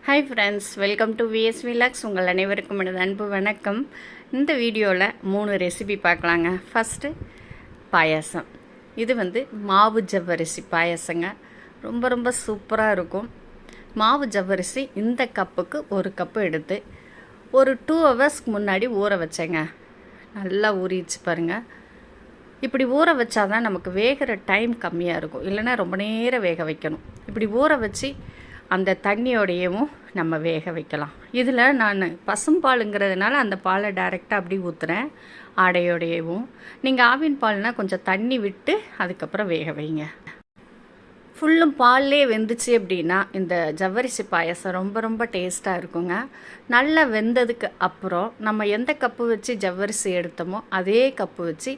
Hi friends, welcome to VSV logs. உங்கள் அனைவருக்கும் எனது அன்பு வணக்கம். இந்த வீடியோவில் 3 ரெசிபி பார்க்கலாங்க. ஃபஸ்ட்டு பாயாசம். இது மாவு ஜவ்வரிசி பாயாசங்க. ரொம்ப ரொம்ப சூப்பராக இருக்கும். மாவு ஜவ்வரிசி இந்த கப்புக்கு 1 கப்பு எடுத்து ஒரு 2 ஹவர்ஸ்க்கு முன்னாடி ஊற வச்சேங்க. நல்லா ஊறிச்சு பாருங்கள். இப்படி ஊற வச்சாதான் நமக்கு வேகிற டைம் கம்மியாக இருக்கும், இல்லைன்னா ரொம்ப நேரம் வேக வைக்கணும். இப்படி ஊற வச்சு அந்த தண்ணியோடையவும் நம்ம வேக வைக்கலாம். இதில் நான் பசும்பாலுங்கிறதுனால அந்த பாலை டைரெக்டாக அப்படி ஊற்றுறேன் ஆடையோடையவும். நீங்கள் ஆவின் பால்னால் கொஞ்சம் தண்ணி விட்டு அதுக்கப்புறம் வேக வைங்க. ஃபுல்லும் பால்லே வெந்துச்சு அப்படின்னா இந்த ஜவ்வரிசி பாயசம் ரொம்ப ரொம்ப டேஸ்ட்டாக இருக்குங்க. நல்லா வெந்ததுக்கு அப்புறம் நம்ம எந்த கப்பு வச்சு ஜவ்வரிசி எடுத்தோமோ அதே கப்பு வச்சு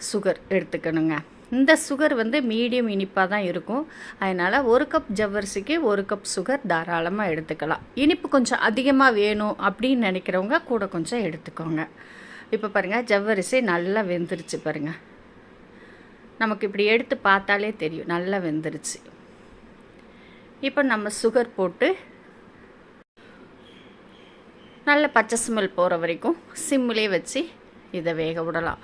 சுகர் எடுத்துக்கணுங்க. இந்த சுகர் மீடியம் இனிப்பாக தான் இருக்கும். அதனால் 1 கப் ஜவ்வரிசிக்கு 1 கப் சுகர் தாராளமாக எடுத்துக்கலாம். இனிப்பு கொஞ்சம் அதிகமாக வேணும் அப்படின்னு நினைக்கிறவங்க கூட கொஞ்சம் எடுத்துக்கோங்க. இப்போ பாருங்கள், ஜவ்வரிசி நல்லா வெந்துருச்சு பாருங்கள். நமக்கு இப்படி எடுத்து பார்த்தாலே தெரியும் நல்லா வெந்துருச்சு. இப்போ நம்ம சுகர் போட்டு நல்ல பச்சை ஸ்மெல் போகிற வரைக்கும் சிம்மிலே வச்சு இதை வேக விடலாம்.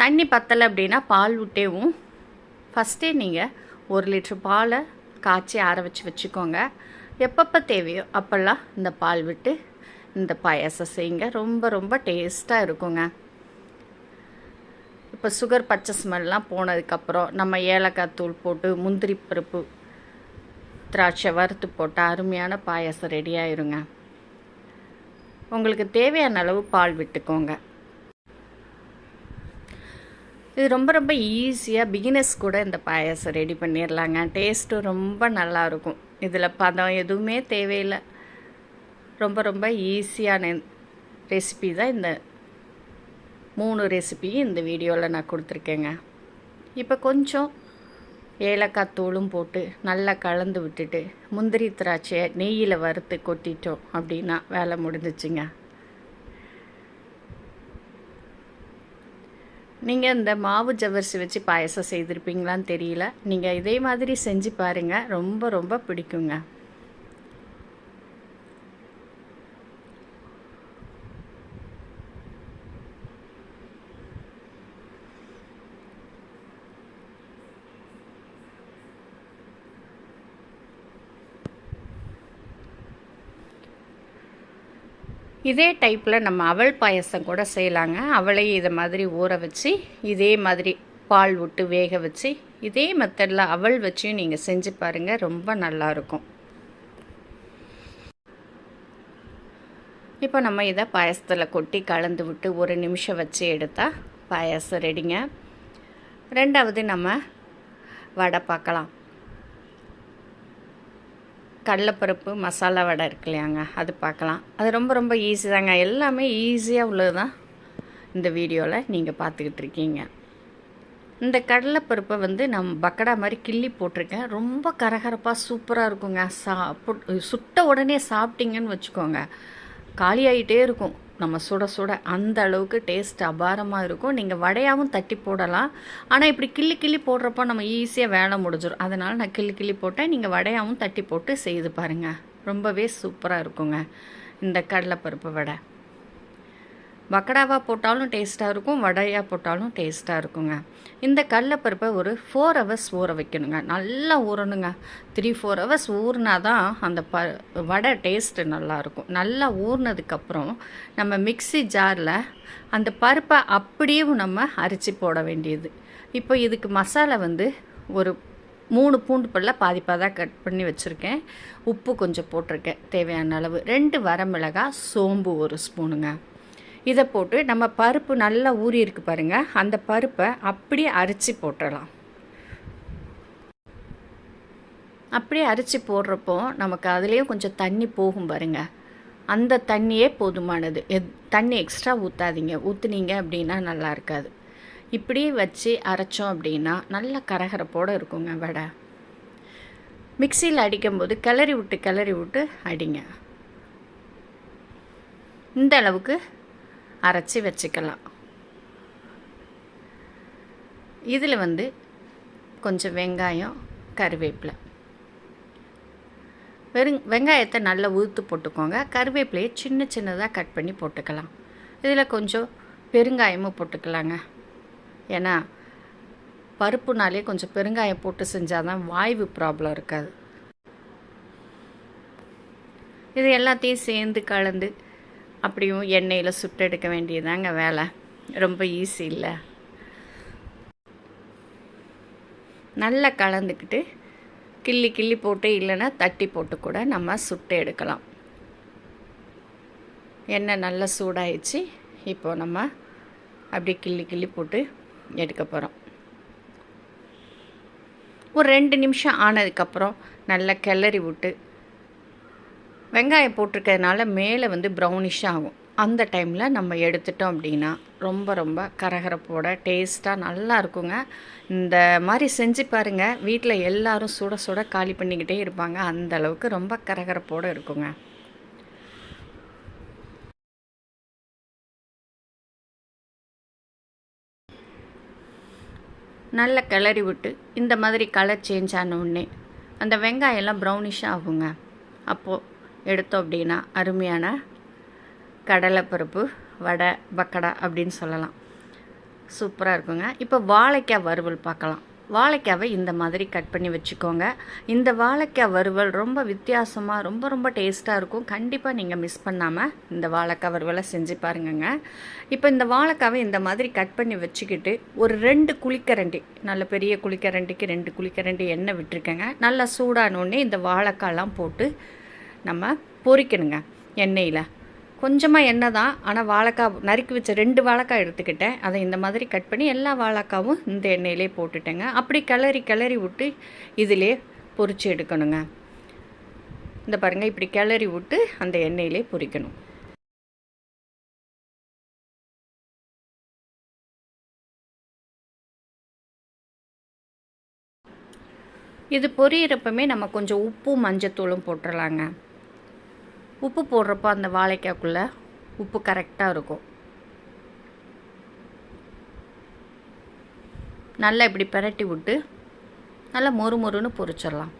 தண்ணி பத்தலை அப்படின்னா பால் விட்டேவும் ஃபஸ்ட்டே நீங்கள் 1 லிட்ரு பாலை காய்ச்சி ஆற வச்சு வச்சுக்கோங்க. எப்பப்போ தேவையோ அப்போல்லாம் இந்த பால் விட்டு இந்த பாயாசம் செய்யுங்க. ரொம்ப ரொம்ப டேஸ்ட்டாக இருக்குங்க. இப்போ சுகர் பச்சை ஸ்மெல்லாம் போனதுக்கப்புறம் நம்ம ஏலக்காய் தூள் போட்டு முந்திரி பருப்பு திராட்சை வறுத்து போட்டு அருமையான பாயாசம் ரெடி ஆயிருங்க. உங்களுக்கு தேவையான அளவு பால் விட்டுக்கோங்க. இது ரொம்ப ரொம்ப ஈஸியாக பிகினர்ஸ் கூட இந்த பாயாசம் ரெடி பண்ணிடலாங்க. டேஸ்ட்டும் ரொம்ப நல்லாயிருக்கும். இதில் பதம் எதுவுமே தேவையில்லை. ரொம்ப ரொம்ப ஈஸியான ரெசிபி தான் இந்த 3 ரெசிபியும் இந்த வீடியோவில் நான் கொடுத்துருக்கேங்க. இப்போ கொஞ்சம் ஏலக்காய் தூளும் போட்டு நல்லா கலந்து விட்டுட்டு முந்திரி திராட்சையை நெய்யில் வறுத்து கொட்டிட்டோம் அப்படின்னா வேலை முடிஞ்சிச்சுங்க. நீங்கள் இந்த மாவு ஜவ்வரிசி வச்சு பாயசம் செய்திருப்பீங்களான்னு தெரியல. நீங்கள் இதே மாதிரி செஞ்சு பாருங்கள், ரொம்ப ரொம்ப பிடிக்குங்க. இதே டைப்பில் நம்ம அவல் பாயசம் கூட செய்யலாங்க. அவளையும் இதை மாதிரி ஊற வச்சு இதே மாதிரி பால் விட்டு வேக வச்சு இதே மெத்தடில் அவல் வச்சும் நீங்கள் செஞ்சு பாருங்கள், ரொம்ப நல்லாயிருக்கும். இப்போ நம்ம இதை பாயசத்தில் கொட்டி கலந்து விட்டு 1 நிமிஷம் வச்சு எடுத்தால் பாயசம் ரெடிங்க. 2வது நம்ம வடை பார்க்கலாம். கடலைப்பருப்பு மசாலா வடை இருக்கு இல்லையாங்க, அது பார்க்கலாம். அது ரொம்ப ரொம்ப ஈஸி தாங்க. எல்லாமே ஈஸியாக உள்ளது தான் இந்த வீடியோவில் நீங்கள் பார்த்துக்கிட்டு இருக்கீங்க. இந்த கடலைப்பருப்பை நம்ம பக்கடா மாதிரி கிள்ளி போட்டிருக்கேன். ரொம்ப கரகரப்பாக சூப்பராக இருக்குங்க. சுட்ட உடனே சாப்பிட்டீங்கன்னு வச்சுக்கோங்க, காலியாகிட்டே இருக்கும். நம்ம சுட சுட அந்த அளவுக்கு டேஸ்ட் அபாரமாக இருக்கும். நீங்கள் வடையாகவும் தட்டி போடலாம். ஆனால் இப்படி கிள்ளி கிள்ளி போடுறப்போ நம்ம ஈஸியாக வேலை முடிஞ்சிடும். அதனால் நான் கிள்ளி கிள்ளி போட்டேன். நீங்கள் வடையாகவும் தட்டி போட்டு செய்து பாருங்கள், ரொம்பவே சூப்பராக இருக்குங்க இந்த கடலைப்பருப்பு வடை. பக்கடாவாக போட்டாலும் டேஸ்ட்டாக இருக்கும், வடையாக போட்டாலும் டேஸ்ட்டாக இருக்குங்க. இந்த கடலைப்பருப்பை ஒரு 4 ஹவர்ஸ் ஊற வைக்கணுங்க. நல்லா ஊறணுங்க. 3-4 ஹவர்ஸ் ஊறினா தான் அந்த வடை டேஸ்ட்டு நல்லாயிருக்கும். நல்லா ஊறினதுக்கப்புறம் நம்ம மிக்ஸி ஜாரில் அந்த பருப்பை அப்படியே நம்ம அரைச்சி போட வேண்டியது. இப்போ இதுக்கு மசாலா ஒரு 3 பூண்டு பல்ல பாதி பாதாக கட் பண்ணி வச்சுருக்கேன். உப்பு கொஞ்சம் போட்டிருக்கேன் தேவையான அளவு. 2 வரமிளகாய், சோம்பு 1 ஸ்பூனுங்க. இதை போட்டு நம்ம பருப்பு நல்லா ஊறி இருக்கு பாருங்கள், அந்த பருப்பை அப்படியே அரைச்சி போட்டுடலாம். அப்படியே அரைச்சி போடுறப்போ நமக்கு அதுலேயும் கொஞ்சம் தண்ணி போகும் பாருங்கள். அந்த தண்ணியே போதுமானது. தண்ணி எக்ஸ்ட்ரா ஊற்றாதீங்க. ஊற்றுனீங்க அப்படின்னா நல்லா இருக்காது. இப்படியே வச்சு அரைச்சோம் அப்படின்னா நல்ல கரகரப்போடு இருக்குங்க வடை. மிக்சியில் அடிக்கும்போது கிளறி விட்டு அடிங்க. இந்த அளவுக்கு அரைச்சி வச்சுக்கலாம். இதில் கொஞ்சம் வெங்காயம், கருவேப்பிலை வெங்காயத்தை நல்லா உதுத்து போட்டுக்கோங்க. கருவேப்பிலையை சின்ன சின்னதாக கட் பண்ணி போட்டுக்கலாம். இதில் கொஞ்சம் பெருங்காயமும் போட்டுக்கலாங்க. ஏன்னா பருப்புனாலே கொஞ்சம் பெருங்காயம் போட்டு செஞ்சால் தான் வாய்வு ப்ராப்ளம் இருக்காது. இது எல்லாத்தையும் சேர்ந்து கலந்து அப்படியும் எண்ணெயில் சுட்டெடுக்க வேண்டியதாங்க வேலை. ரொம்ப ஈஸி இல்லை. நல்லா கலந்துக்கிட்டு கிள்ளி கிள்ளி போட்டு இல்லைன்னா தட்டி போட்டு கூட நம்ம சுட்டு எடுக்கலாம். எண்ணெய் நல்லா சூடாயிடுச்சு. இப்போ நம்ம அப்படி கிள்ளி கிள்ளி போட்டு எடுக்க போகிறோம். ஒரு 2 நிமிஷம் ஆனதுக்கப்புறம் நல்லா கிளறி விட்டு, வெங்காயம் போட்டிருக்கிறதுனால மேலே வந்து ப்ரௌனிஷாக ஆகும். அந்த டைமில் நம்ம எடுத்துட்டோம் அப்படின்னா ரொம்ப ரொம்ப கரகரப்போட டேஸ்ட்டாக நல்லா இருக்குங்க. இந்த மாதிரி செஞ்சு பாருங்கள். வீட்டில் எல்லோரும் சுட சுட காலி பண்ணிக்கிட்டே இருப்பாங்க. அந்த அளவுக்கு ரொம்ப கரகரப்போடு இருக்குங்க. நல்லா கிளறி விட்டு இந்த மாதிரி கலர் சேஞ்ச் ஆன உடனே அந்த வெங்காயம்லாம் ப்ரௌனிஷாக ஆகுங்க. அப்போது எடுத்தோம் அப்படின்னா அருமையான கடலைப்பருப்பு வடை பக்கடா அப்படின்னு சொல்லலாம். சூப்பராக இருக்குங்க. இப்போ வாழைக்காய் வறுவல் பார்க்கலாம். வாழைக்காவை இந்த மாதிரி கட் பண்ணி வச்சுக்கோங்க. இந்த வாழைக்காய் வறுவல் ரொம்ப வித்தியாசமாக ரொம்ப ரொம்ப டேஸ்ட்டாக இருக்கும். கண்டிப்பாக நீங்கள் மிஸ் பண்ணாமல் இந்த வாழைக்காய் வறுவலை செஞ்சு பாருங்கங்க. இப்போ இந்த வாழைக்காவை இந்த மாதிரி கட் பண்ணி வச்சுக்கிட்டு ஒரு 2 குழிக்கரண்டி, நல்ல பெரிய குழிக்கரண்டிக்கு 2 குழிக்கரண்டி எண்ணெய் விட்டுருக்கேங்க. நல்லா சூடானோடனே இந்த வாழைக்காயெல்லாம் போட்டு நம்ம பொரிக்கணுங்க எண்ணெயில். கொஞ்சமாக எண்ணெய் தான், ஆனால் வாழைக்காய் நறுக்கி வச்ச 2 வாழைக்காய் எடுத்துக்கிட்டேன். அதை இந்த மாதிரி கட் பண்ணி எல்லா வாழைக்காவும் இந்த எண்ணெயிலே போட்டுட்டேங்க. அப்படி கிளறி கிளறி விட்டு இதிலே பொரிச்சு எடுக்கணுங்க. இந்த பாருங்கள், இப்படி கிளறி விட்டு அந்த எண்ணெயிலே பொரிக்கணும். இது பொரியிறப்பமே நம்ம கொஞ்சம் உப்பும் மஞ்சத்தூளும் போட்டுடலாங்க. உப்பு போடுறப்போ அந்த வாழைக்காய்க்குள்ளே உப்பு கரெக்டாக இருக்கும். நல்லா இப்படி பிரட்டி விட்டு நல்லா மொறுமொறுன்னு பொரிச்சிடலாம்.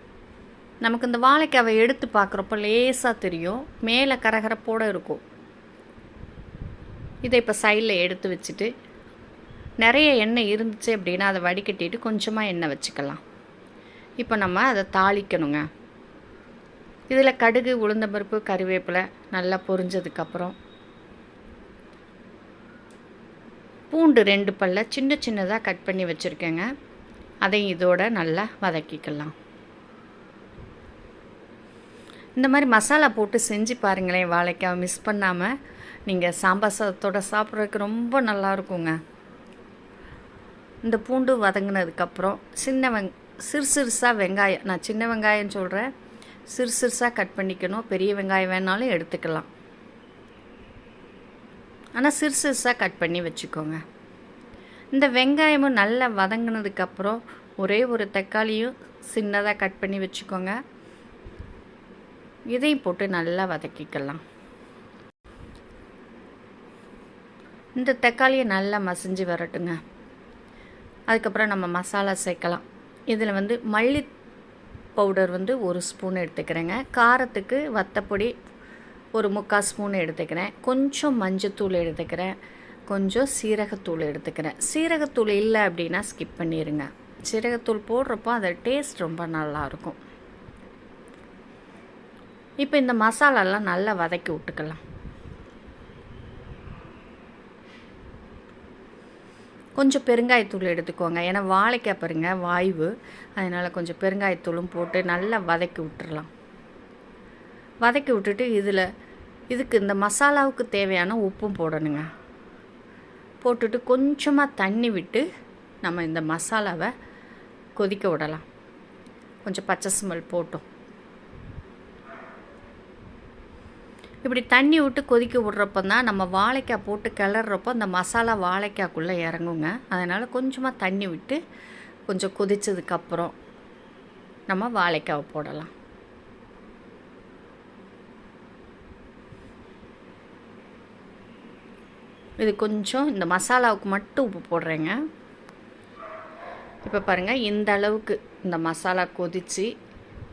நமக்கு இந்த வாழைக்காவை எடுத்து பார்க்குறப்போ லேசாக தெரியும், மேலே கரகரப்போடு இருக்கும். இதை இப்போ சைடில் எடுத்து வச்சுட்டு நிறைய எண்ணெய் இருந்துச்சு அப்படின்னா அதை வடிகட்டிட்டு கொஞ்சமாக எண்ணெய் வச்சுக்கலாம். இப்போ நம்ம அதை தாளிக்கணுங்க. இதில் கடுகு, உளுந்தம்பருப்பு, கறிவேப்பிலை நல்லா பொரிஞ்சதுக்கப்புறம் பூண்டு 2 பல்ல சின்ன சின்னதாக கட் பண்ணி வச்சுருக்கேங்க. அதையும் இதோட நல்லா வதக்கிக்கலாம். இந்த மாதிரி மசாலா போட்டு செஞ்சு பாருங்களேன். வாழைக்காய் மிஸ் பண்ணாமல் நீங்கள் சாம்பார் சாதத்தோடு சாப்பிட்றதுக்கு ரொம்ப நல்லாயிருக்குங்க. இந்த பூண்டு வதங்கினதுக்கப்புறம் சிறுசாக வெங்காயம், நான் சின்ன வெங்காயம் சொல்கிறேன், சிறுசாக கட் பண்ணிக்கணும். பெரிய வெங்காயம் வேணாலும் எடுத்துக்கலாம், ஆனால் சிறுசாக கட் பண்ணி வச்சுக்கோங்க. இந்த வெங்காயமும் நல்லா வதங்கினதுக்கப்புறம் ஒரே ஒரு தக்காளியும் சின்னதாக கட் பண்ணி வச்சுக்கோங்க. இதையும் போட்டு நல்லா வதக்கிக்கலாம். இந்த தக்காளியை நல்லா மசிஞ்சு வரட்டுங்க. அதுக்கப்புறம் நம்ம மசாலா சேர்க்கலாம். இதில் வந்து மல்லி பவுடர் வந்து 1 ஸ்பூன் எடுத்துக்கிறேங்க. காரத்துக்கு வத்தப்பொடி ஒரு 3/4 ஸ்பூன் எடுத்துக்கிறேன். கொஞ்சம் மஞ்சத்தூள் எடுத்துக்கிறேன். கொஞ்சம் சீரகத்தூள் எடுத்துக்கிறேன். சீரகத்தூள் இல்லை அப்படின்னா ஸ்கிப் பண்ணிடுங்க. சீரகத்தூள் போடுறப்போ அது டேஸ்ட் ரொம்ப நல்லாயிருக்கும். இப்போ இந்த மசாலாலாம் நல்லா வதக்கி விட்டுக்கலாம். கொஞ்சம் பெருங்காயத்தூள் எடுத்துக்கோங்க. ஏன்னா வாழைக்காய் பாருங்க வாய்வு, அதனால் கொஞ்சம் பெருங்காயத்தூளும் போட்டு நல்லா வதக்கி விட்டுறலாம். வதக்கி விட்டுட்டு இதுக்கு இந்த மசாலாவுக்கு தேவையான உப்பும் போடணுங்க. போட்டுட்டு கொஞ்சமாக தண்ணி விட்டு நம்ம இந்த மசாலாவை கொதிக்க விடலாம். கொஞ்சம் பச்சை ஸ்மெல் போட்டோம். இப்படி தண்ணி விட்டு கொதிக்க விட்றப்ப தான் நம்ம வாழைக்காய் போட்டு கிளறப்போ அந்த மசாலா வாழைக்காய்க்குள்ளே இறங்குங்க. அதனால் கொஞ்சமாக தண்ணி விட்டு கொஞ்சம் கொதித்ததுக்கப்புறம் நம்ம வாழைக்காவை போடலாம். இது கொஞ்சம் இந்த மசாலாவுக்கு மட்டும் உப்பு போடுறேங்க. இப்போ பாருங்கள், இந்த அளவுக்கு இந்த மசாலா கொதித்து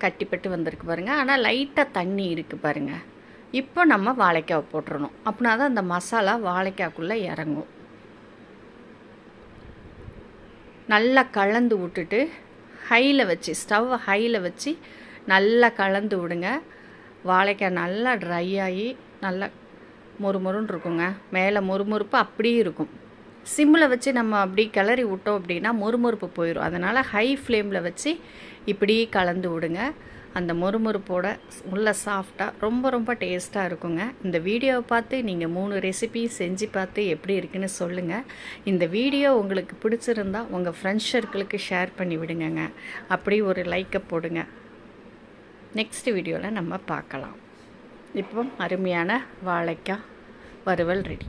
கட்டிப்பட்டு வந்திருக்கு பாருங்கள். ஆனால் லைட்டாக தண்ணி இருக்குது பாருங்கள். இப்போ நம்ம வாழைக்காவை போட்டுறணும். அப்படின்னா தான் அந்த மசாலா வாழைக்காய்க்குள்ளே இறங்கும். நல்லா கலந்து விட்டுட்டு ஹையில் வச்சு, ஸ்டவ்வை ஹையில் வச்சு நல்லா கலந்து விடுங்க. வாழைக்காய் நல்லா ட்ரை ஆகி நல்லா மொறுமொறுன்னு இருக்குங்க. மேலே மொறுமொறுப்பு அப்படியே இருக்கும். சிம்மில் வச்சு நம்ம அப்படி கிளறி விட்டோம் அப்படின்னா மொறுமொறுப்பு போயிடும். அதனால் ஹை ஃப்ளேமில் வச்சு இப்படி கலந்து விடுங்க. அந்த மொறுமொறுப்போட உள்ள சாஃப்டாக ரொம்ப ரொம்ப டேஸ்ட்டாக இருக்குங்க. இந்த வீடியோவை பார்த்து நீங்கள் 3 ரெசிபி செஞ்சு பார்த்து எப்படி இருக்குன்னு சொல்லுங்கள். இந்த வீடியோ உங்களுக்கு பிடிச்சிருந்தா உங்கள் ஃப்ரெண்ட்ஸ் சர்க்கிளுக்கு ஷேர் பண்ணி விடுங்கங்க. அப்படி ஒரு லைக்கை போடுங்க. நெக்ஸ்ட் வீடியோவில் நம்ம பார்க்கலாம். இப்போ அருமையான வாழைக்காய் வறுவல் ரெடி.